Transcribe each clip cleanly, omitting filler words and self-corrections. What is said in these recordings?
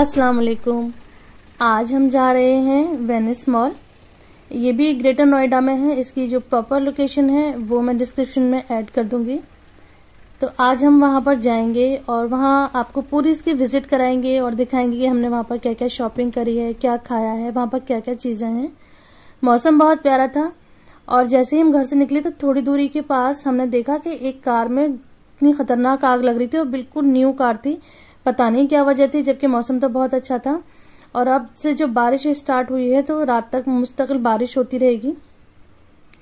अस्सलाम वालेकुम। आज हम जा रहे हैं वेनिस मॉल। ये भी ग्रेटर नोएडा में है। इसकी जो प्रॉपर लोकेशन है वो मैं डिस्क्रिप्शन में ऐड कर दूंगी। तो आज हम वहां पर जाएंगे और वहां आपको पूरी इसकी विजिट कराएंगे और दिखाएंगे कि हमने वहां पर क्या क्या शॉपिंग करी है, क्या खाया है, वहां पर क्या क्या चीजें हैं। मौसम बहुत प्यारा था और जैसे ही हम घर से निकले तो थोड़ी दूरी के पास हमने देखा कि एक कार में इतनी खतरनाक आग लग रही थी और बिल्कुल न्यू कार थी। पता नहीं क्या वजह थी, जबकि मौसम तो बहुत अच्छा था। और अब से जो बारिश स्टार्ट हुई है तो रात तक मुस्तकिल बारिश होती रहेगी।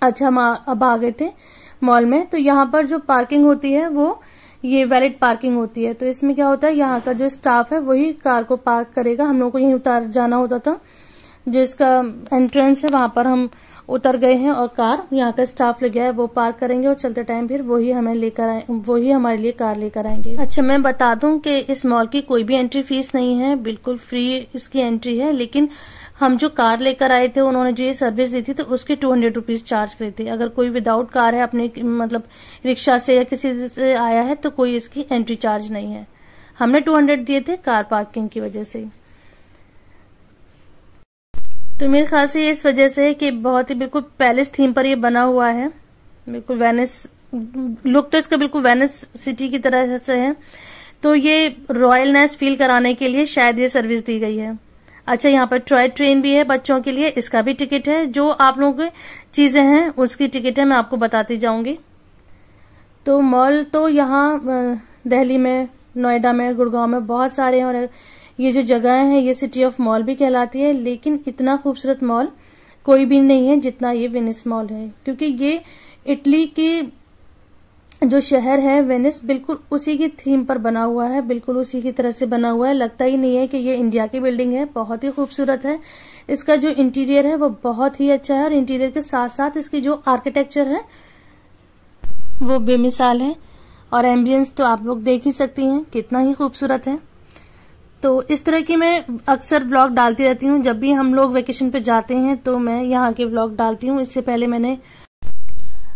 अच्छा, हम अब आ गए थे मॉल में। तो यहाँ पर जो पार्किंग होती है वो ये वैलिड पार्किंग होती है। तो इसमें क्या होता है, यहाँ का जो स्टाफ है वही कार को पार्क करेगा। हम लोगों को यहीं उतार जाना होता था। जो इसका एंट्रेंस है वहां पर हम उतर गए हैं और कार यहाँ का स्टाफ लग गया है, वो पार्क करेंगे और चलते टाइम फिर वही हमारे लिए कार लेकर आएंगे। अच्छा, मैं बता दूं कि इस मॉल की कोई भी एंट्री फीस नहीं है, बिल्कुल फ्री इसकी एंट्री है। लेकिन हम जो कार लेकर आए थे उन्होंने जो ये सर्विस दी थी तो उसके 200 रुपीज चार्ज करे थे। अगर कोई विदाउट कार है, अपने मतलब रिक्शा से या किसी से आया है तो कोई इसकी एंट्री चार्ज नहीं है। हमने 200 दिए थे कार पार्किंग की वजह से। तो मेरे ख्याल से ये इस वजह से है कि बहुत ही बिल्कुल पैलेस थीम पर ये बना हुआ है। बिल्कुल वेनिस लुक तो इसका बिल्कुल वेनिस सिटी की तरह से है। तो ये रॉयलनेस फील कराने के लिए शायद ये सर्विस दी गई है। अच्छा, यहाँ पर टॉय ट्रेन भी है बच्चों के लिए, इसका भी टिकट है। जो आप लोगों की चीजें हैं उसकी टिकट है, मैं आपको बताती जाऊंगी। तो मॉल तो यहाँ दिल्ली में, नोएडा में, गुड़गांव में बहुत सारे हैं और ये जो जगह है ये सिटी ऑफ मॉल भी कहलाती है। लेकिन इतना खूबसूरत मॉल कोई भी नहीं है जितना ये वेनिस मॉल है, क्योंकि ये इटली की जो शहर है वेनिस बिल्कुल उसी की थीम पर बना हुआ है, बिल्कुल उसी की तरह से बना हुआ है। लगता ही नहीं है कि ये इंडिया की बिल्डिंग है। बहुत ही खूबसूरत है। इसका जो इंटीरियर है वो बहुत ही अच्छा है और इंटीरियर के साथ साथ इसकी जो आर्किटेक्चर है वो बेमिसाल है। और एम्बियंस तो आप लोग देख ही सकती हैं कितना ही खूबसूरत है। तो इस तरह की मैं अक्सर व्लॉग डालती रहती हूँ। जब भी हम लोग वेकेशन पे जाते हैं तो मैं यहाँ के व्लॉग डालती हूँ। इससे पहले मैंने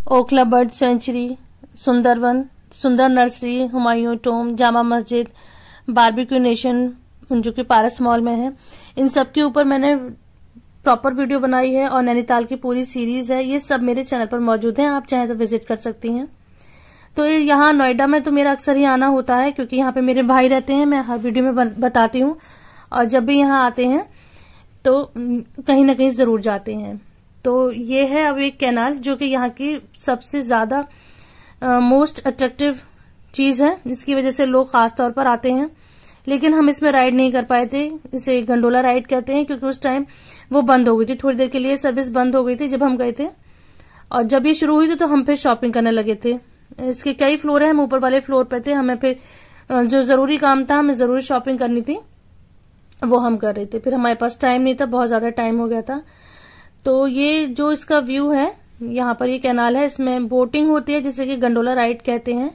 ओखला बर्ड सेंचुरी, सुंदरवन, सुंदर nursery, Humayun Tomé, Jama Masjid, Barbeque Nation जो कि पारस मॉल में है, इन सब के ऊपर मैंने प्रॉपर वीडियो बनाई है। और नैनीताल की पूरी सीरीज है, ये सब मेरे चैनल पर मौजूद है, आप चाहें तो विजिट कर सकती हैं। तो यहाँ नोएडा में तो मेरा अक्सर ही आना होता है, क्योंकि यहाँ पे मेरे भाई रहते हैं। मैं हर वीडियो में बताती हूँ और जब भी यहाँ आते हैं तो कहीं ना कहीं जरूर जाते हैं। तो ये है अब एक कैनाल जो कि यहाँ की सबसे ज्यादा मोस्ट अट्रैक्टिव चीज है, जिसकी वजह से लोग खास तौर पर आते हैं। लेकिन हम इसमें राइड नहीं कर पाए थे। इसे गंडोला राइड कहते हैं, क्योंकि उस टाइम वो बंद हो गई थी। थोड़ी देर के लिए सर्विस बंद हो गई थी जब हम गए थे। और जब ये शुरू हुई थी तो हम फिर शॉपिंग करने लगे थे। इसके कई फ्लोर है, हम ऊपर वाले फ्लोर पे थे। हमें फिर जो जरूरी काम था, हमें जरूरी शॉपिंग करनी थी, वो हम कर रहे थे। फिर हमारे पास टाइम नहीं था, बहुत ज्यादा टाइम हो गया था। तो ये जो इसका व्यू है, यहाँ पर ये कैनाल है, इसमें बोटिंग होती है जिसे कि गंडोला राइड कहते हैं।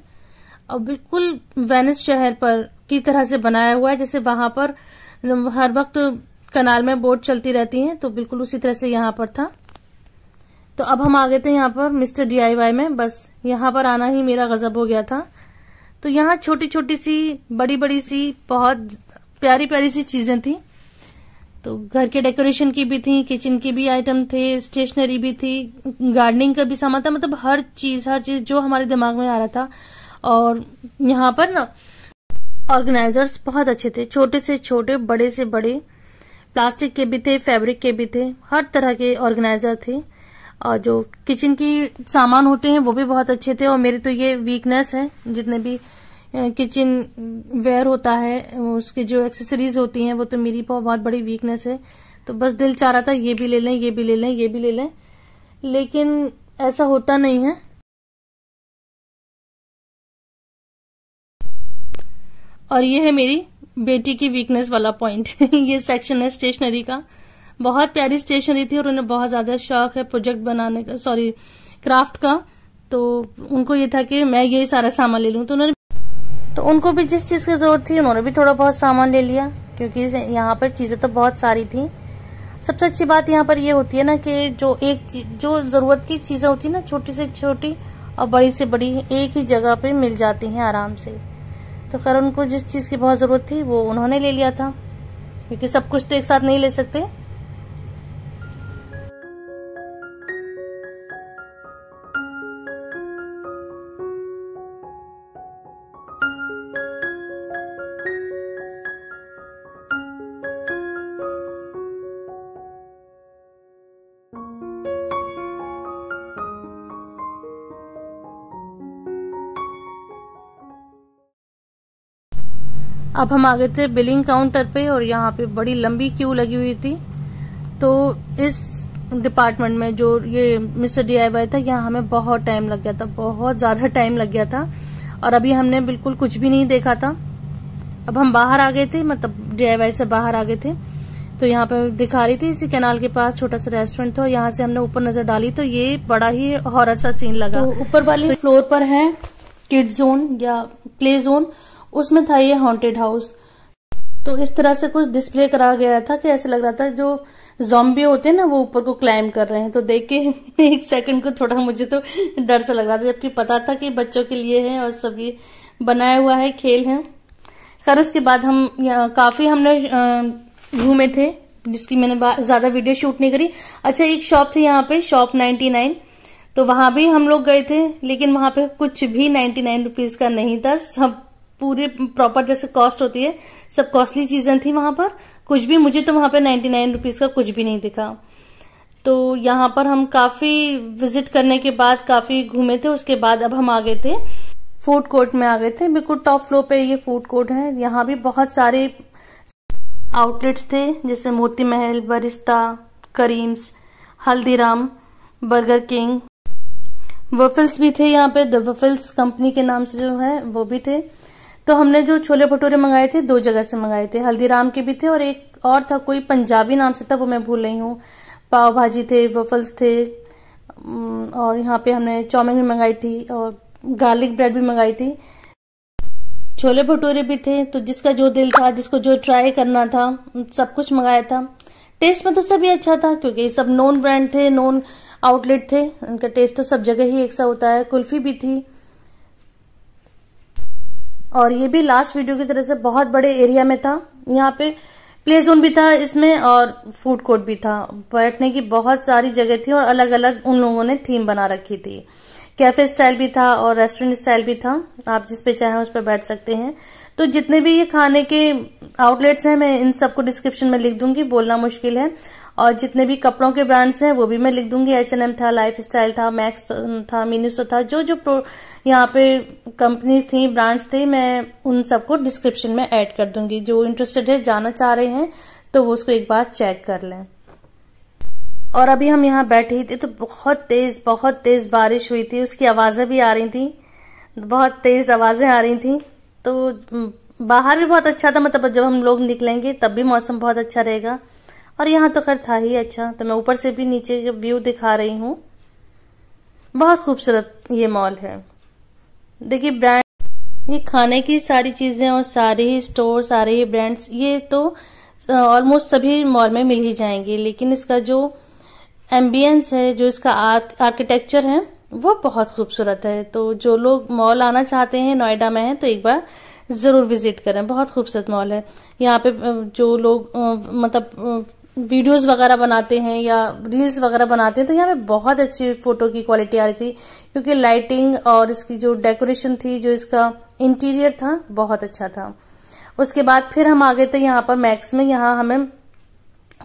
और बिल्कुल वेनिस शहर पर की तरह से बनाया हुआ है, जैसे वहां पर हर वक्त कैनाल में बोट चलती रहती हैं, तो बिल्कुल उसी तरह से यहाँ पर था। तो अब हम आ गए थे यहाँ पर मिस्टर DIY में। बस यहाँ पर आना ही मेरा गजब हो गया था। तो यहाँ छोटी छोटी सी, बड़ी बड़ी सी, बहुत प्यारी प्यारी सी चीजें थी। तो घर के डेकोरेशन की भी थी, किचन की भी आइटम थे, स्टेशनरी भी थी, गार्डनिंग का भी सामान था। मतलब हर चीज जो हमारे दिमाग में आ रहा था। और यहाँ पर ना ऑर्गेनाइजर्स बहुत अच्छे थे, छोटे से छोटे, बड़े से बड़े, प्लास्टिक के भी थे, फैब्रिक के भी थे, हर तरह के ऑर्गेनाइजर थे। और जो किचन की सामान होते हैं वो भी बहुत अच्छे थे। और मेरी तो ये वीकनेस है, जितने भी किचन वेयर होता है उसकी जो एक्सेसरीज होती हैं वो तो मेरी बहुत बड़ी वीकनेस है। तो बस दिल चाह रहा था ये भी ले लें, ये भी ले लें, ये भी ले लें, लेकिन ऐसा होता नहीं है। और ये है मेरी बेटी की वीकनेस वाला पॉइंट। ये सेक्शन है स्टेशनरी का। बहुत प्यारी स्टेशनरी थी और उन्हें बहुत ज्यादा शौक है प्रोजेक्ट बनाने का, सॉरी क्राफ्ट का। तो उनको ये था कि मैं ये सारा सामान ले लूं। तो उनको भी जिस चीज की जरूरत थी उन्होंने भी थोड़ा बहुत सामान ले लिया, क्योंकि यहाँ पर चीजें तो बहुत सारी थी। सबसे अच्छी बात यहाँ पर ये होती है ना कि जो जरूरत की चीजें होती है ना, छोटी से छोटी और बड़ी से बड़ी, एक ही जगह पे मिल जाती हैं आराम से। तो खैर उनको जिस चीज की बहुत जरूरत थी वो उन्होंने ले लिया था। क्योंकि सब कुछ तो एक साथ नहीं ले सकते। अब हम आ गए थे बिलिंग काउंटर पे और यहाँ पे बड़ी लंबी क्यू लगी हुई थी। तो इस डिपार्टमेंट में जो ये मिस्टर DIY था, यहाँ हमें बहुत टाइम लग गया था, बहुत ज्यादा टाइम लग गया था। और अभी हमने बिल्कुल कुछ भी नहीं देखा था। अब हम बाहर आ गए थे, मतलब DIY से बाहर आ गए थे। तो यहाँ पे दिखा रही थी इसी कैनाल के पास छोटा सा रेस्टोरेंट था। यहाँ से हमने ऊपर नजर डाली तो ये बड़ा ही हॉरर सा सीन लगा। तो ऊपर वाली फ्लोर पर है किड जोन या प्ले जोन, उसमें था ये हॉन्टेड हाउस। तो इस तरह से कुछ डिस्प्ले करा गया था कि ऐसे लग रहा था जो ज़ॉम्बी होते हैं ना वो ऊपर को क्लाइम कर रहे हैं। तो देख के एक सेकंड को थोड़ा मुझे तो डर सा लग रहा था, जबकि पता था कि बच्चों के लिए है और सब ये बनाया हुआ है, खेल है। खैर उसके बाद हम काफी हमने घूमे थे, जिसकी मैंने ज्यादा वीडियो शूट नहीं करी। अच्छा, एक शॉप थी यहाँ पे, शॉप 99, तो वहां भी हम लोग गए थे, लेकिन वहां पे कुछ भी 99 रुपीज का नहीं था। सब पूरे प्रॉपर जैसे कॉस्ट होती है, सब कॉस्टली चीजें थी वहां पर। कुछ भी, मुझे तो वहां पे 99 रुपीज का कुछ भी नहीं दिखा। तो यहाँ पर हम काफी विजिट करने के बाद काफी घूमे थे। उसके बाद अब हम आ गए थे फूड कोर्ट में आ गए थे। बिल्कुल टॉप फ्लोर पे ये फूड कोर्ट है। यहाँ भी बहुत सारे आउटलेट्स थे, जैसे Moti Mahal, Barista, Karim's, Haldiram, Burger King, waffles भी थे यहाँ पे। द वफल्स कंपनी के नाम से जो है वो भी थे। तो हमने जो छोले भटूरे मंगाए थे 2 जगह से मंगाए थे, हल्दीराम के भी थे और एक और था कोई पंजाबी नाम से था, वो मैं भूल रही हूँ। पाव भाजी थे, वफल्स थे, और यहाँ पे हमने चाउमीन भी मंगाई थी और गार्लिक ब्रेड भी मंगाई थी। छोले भटूरे भी थे। तो जिसका जो दिल था, जिसको जो ट्राई करना था, सब कुछ मंगाया था। टेस्ट में तो सभी अच्छा था, क्योंकि सब नोन ब्रांड थे, नोन आउटलेट थे, उनका टेस्ट तो सब जगह ही एक सा होता है। कुल्फी भी थी। और ये भी लास्ट वीडियो की तरह से बहुत बड़े एरिया में था। यहाँ पे प्ले जोन भी था इसमें और फूड कोर्ट भी था। बैठने की बहुत सारी जगह थी और अलग अलग उन लोगों ने थीम बना रखी थी। कैफे स्टाइल भी था और रेस्टोरेंट स्टाइल भी था। आप जिस पे चाहें उस पर बैठ सकते हैं। तो जितने भी ये खाने के आउटलेट्स हैं, मैं इन सबको डिस्क्रिप्शन में लिख दूंगी, बोलना मुश्किल है। और जितने भी कपड़ों के ब्रांड्स हैं वो भी मैं लिख दूंगी। H&M था, लाइफ स्टाइल था, मैक्स था, मिनिसो था, जो जो यहाँ पे कंपनीज थी, ब्रांड्स थे, मैं उन सबको डिस्क्रिप्शन में ऐड कर दूंगी। जो इंटरेस्टेड है, जाना चाह रहे हैं, तो वो उसको एक बार चेक कर लें। और अभी हम यहाँ बैठे ही थे तो बहुत तेज बारिश हुई थी। उसकी आवाजें भी आ रही थी, बहुत तेज आवाजें आ रही थी। तो बाहर भी बहुत अच्छा था, मतलब जब हम लोग निकलेंगे तब भी मौसम बहुत अच्छा रहेगा। और यहाँ तो खैर था ही अच्छा। तो मैं ऊपर से भी नीचे जो व्यू दिखा रही हूँ, बहुत खूबसूरत ये मॉल है। देखिए ब्रांड, ये खाने की सारी चीजें और सारे ही स्टोर, सारे ही ब्रांड्स, ये तो ऑलमोस्ट सभी मॉल में मिल ही जाएंगे। लेकिन इसका जो एम्बियंस है, जो इसका आर्किटेक्चर है, वो बहुत खूबसूरत है। तो जो लोग मॉल आना चाहते हैं, नोएडा में है, तो एक बार जरूर विजिट करें। बहुत खूबसूरत मॉल है। यहाँ पे जो लोग मतलब वीडियोस वगैरह बनाते हैं या रील्स वगैरह बनाते हैं, तो यहाँ पे बहुत अच्छी फोटो की क्वालिटी आ रही थी, क्योंकि लाइटिंग और इसकी जो डेकोरेशन थी, जो इसका इंटीरियर था, बहुत अच्छा था। उसके बाद फिर हम आ गए थे यहाँ पर मैक्स में। यहाँ हमें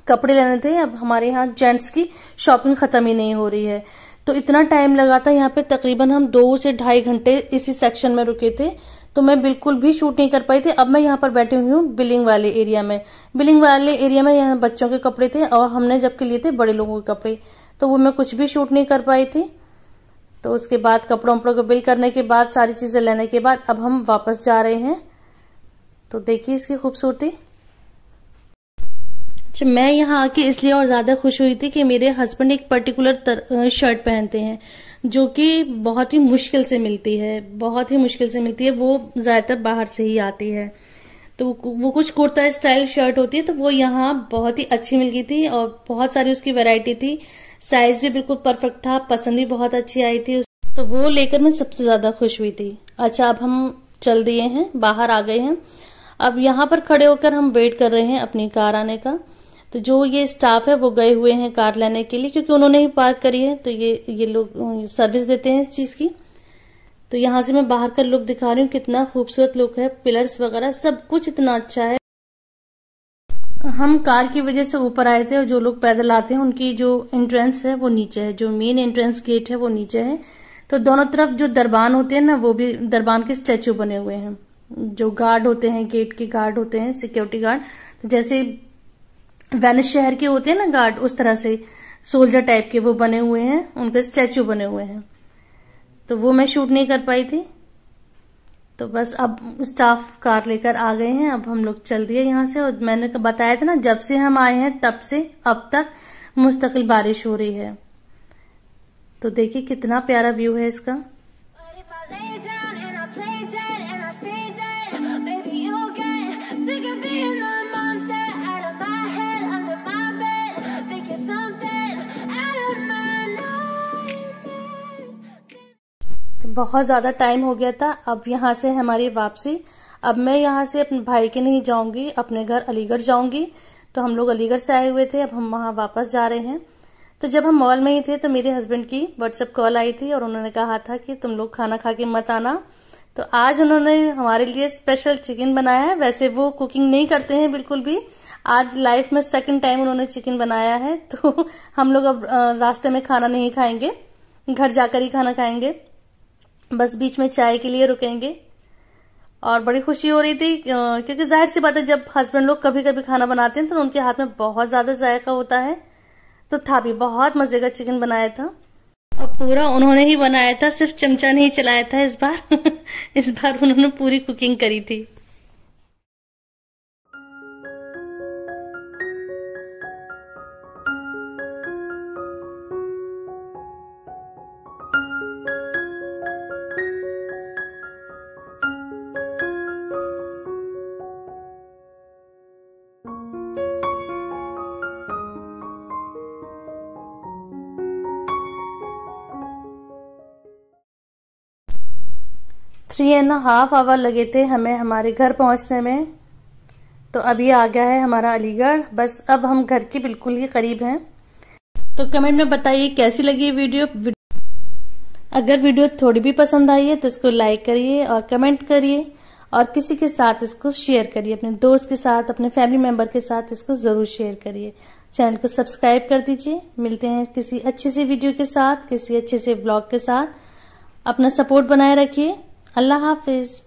कपड़े लेने थे। अब हमारे यहाँ जेंट्स की शॉपिंग खत्म ही नहीं हो रही है, तो इतना टाइम लगा था यहाँ पे। तकरीबन हम 2 से 2.5 घंटे इसी सेक्शन में रुके थे, तो मैं बिल्कुल भी शूट नहीं कर पाई थी। अब मैं यहाँ पर बैठी हुई हूँ बिलिंग वाले एरिया में। बिलिंग वाले एरिया में यहाँ बच्चों के कपड़े थे और हमने जबकि लिए थे बड़े लोगों के कपड़े, तो वो मैं कुछ भी शूट नहीं कर पाई थी। तो उसके बाद कपड़ों को बिल करने के बाद, सारी चीजें लेने के बाद, अब हम वापस जा रहे हैं। तो देखिए इसकी खूबसूरती। अच्छा, मैं यहाँ आके इसलिए और ज्यादा खुश हुई थी कि मेरे हस्बैंड एक पर्टिकुलर शर्ट पहनते हैं, जो कि बहुत ही मुश्किल से मिलती है, बहुत ही मुश्किल से मिलती है। वो ज्यादातर बाहर से ही आती है। तो वो कुछ कुर्ता स्टाइल शर्ट होती है, तो वो यहाँ बहुत ही अच्छी मिल गई थी और बहुत सारी उसकी वैरायटी थी। साइज भी बिल्कुल परफेक्ट था, पसंद भी बहुत अच्छी आई थी, तो वो लेकर मैं सबसे ज्यादा खुश हुई थी। अच्छा, अब हम चल दिए हैं, बाहर आ गए हैं। अब यहाँ पर खड़े होकर हम वेट कर रहे हैं अपनी कार आने का। तो जो ये स्टाफ है वो गए हुए हैं कार लेने के लिए, क्योंकि उन्होंने ही पार्क करी है, तो ये लोग सर्विस देते हैं इस चीज की। तो यहाँ से मैं बाहर का लुक दिखा रही हूँ, कितना खूबसूरत लुक है, पिलर्स वगैरह सब कुछ इतना अच्छा है। हम कार की वजह से ऊपर आए थे, और जो लोग पैदल आते हैं उनकी जो एंट्रेंस है वो नीचे है, जो मेन एंट्रेंस गेट है वो नीचे है। तो दोनों तरफ जो दरबान होते हैं ना, वो भी दरबान के स्टैचू बने हुए हैं। जो गार्ड होते हैं, गेट के गार्ड होते हैं, सिक्योरिटी गार्ड, तो जैसे वेनिस शहर के होते हैं ना गार्ड, उस तरह से सोल्जर टाइप के वो बने हुए हैं, उनके स्टैचू बने हुए हैं। तो वो मैं शूट नहीं कर पाई थी। तो बस अब स्टाफ कार लेकर आ गए हैं, अब हम लोग चल दिए यहाँ से। और मैंने बताया था ना, जब से हम आए हैं तब से अब तक मुस्तकिल बारिश हो रही है। तो देखिए कितना प्यारा व्यू है इसका। बहुत ज्यादा टाइम हो गया था, अब यहाँ से हमारी वापसी। अब मैं यहाँ से अपने भाई के नहीं जाऊंगी, अपने घर अलीगढ़ जाऊंगी। तो हम लोग अलीगढ़ से आए हुए थे, अब हम वहां वापस जा रहे हैं। तो जब हम मॉल में ही थे तो मेरे हस्बैंड की व्हाट्सएप कॉल आई थी, और उन्होंने कहा था कि तुम लोग खाना खा के मत आना। तो आज उन्होंने हमारे लिए स्पेशल चिकन बनाया है। वैसे वो कुकिंग नहीं करते हैं बिल्कुल भी, आज लाइफ में सेकंड टाइम उन्होंने चिकन बनाया है। तो हम लोग अब रास्ते में खाना नहीं खाएंगे, घर जाकर ही खाना खाएंगे, बस बीच में चाय के लिए रुकेंगे। और बड़ी खुशी हो रही थी, क्योंकि जाहिर सी बात है, जब हस्बैंड लोग कभी कभी खाना बनाते हैं तो उनके हाथ में बहुत ज्यादा जायका होता है। तो था भी, बहुत मजे का चिकन बनाया था, और पूरा उन्होंने ही बनाया था, सिर्फ चमचा नहीं चलाया था इस बार। इस बार उन्होंने पूरी कुकिंग करी थी। थ्री एंड हाफ आवर लगे थे हमें हमारे घर पहुंचने में। तो अभी आ गया है हमारा अलीगढ़, बस अब हम घर के बिल्कुल ही करीब हैं। तो कमेंट में बताइए कैसी लगी वीडियो। अगर वीडियो थोड़ी भी पसंद आई है तो इसको लाइक करिए और कमेंट करिए, और किसी के साथ इसको शेयर करिए, अपने दोस्त के साथ, अपने फैमिली मेंबर के साथ इसको जरूर शेयर करिए। चैनल को सब्सक्राइब कर दीजिए। मिलते हैं किसी अच्छी सी वीडियो के साथ, किसी अच्छे से ब्लॉग के साथ। अपना सपोर्ट बनाए रखिए। अल्लाह हाफिज।